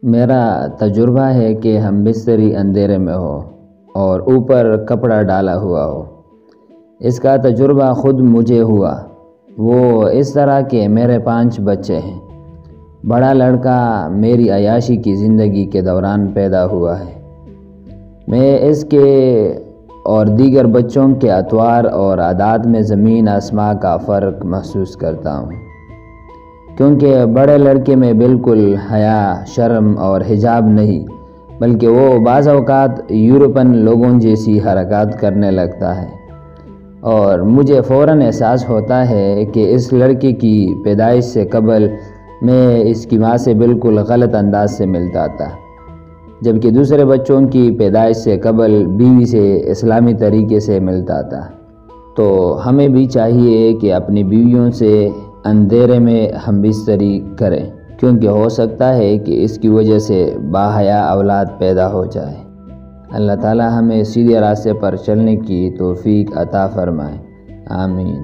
میرا تجربہ ہے کہ ہم بستری اندھیرے میں ہو اور اوپر کپڑا ڈالا ہوا ہو۔ اس کا تجربہ خود مجھے ہوا۔ وہ اس طرح کہ میرے 5 بچے ہیں۔ بڑا لڑکا میری عیاشی کی زندگی کے دوران پیدا ہوا ہے۔ میں اس کے اور دیگر بچوں کے اطوار اور عادات میں زمین آسمان کا فرق محسوس کرتا ہوں، کیونکہ بڑے لڑکے میں بالکل حیا، شرم اور حجاب نہیں، بلکہ وہ بعض اوقات یورپین لوگوں جیسی حرکات کرنے لگتا ہے، اور مجھے فوراً احساس ہوتا ہے کہ اس لڑکے کی پیدائش سے قبل میں اس کی ماں سے بالکل غلط انداز سے ملتا تھا، جبکہ دوسرے بچوں کی پیدائش سے قبل بیوی سے اسلامی طریقے سے ملتا تھا۔ تو ہمیں بھی چاہیے کہ اپنی بیویوں سے اندھیرے میں ہم بستری کریں، کیونکہ ہو سکتا ہے کہ اس کی وجہ سے باحیا اولاد پیدا ہو جائے۔ اللہ تعالی ہمیں سیدھے راستے پر چلنے کی توفیق عطا فرمائے، آمین۔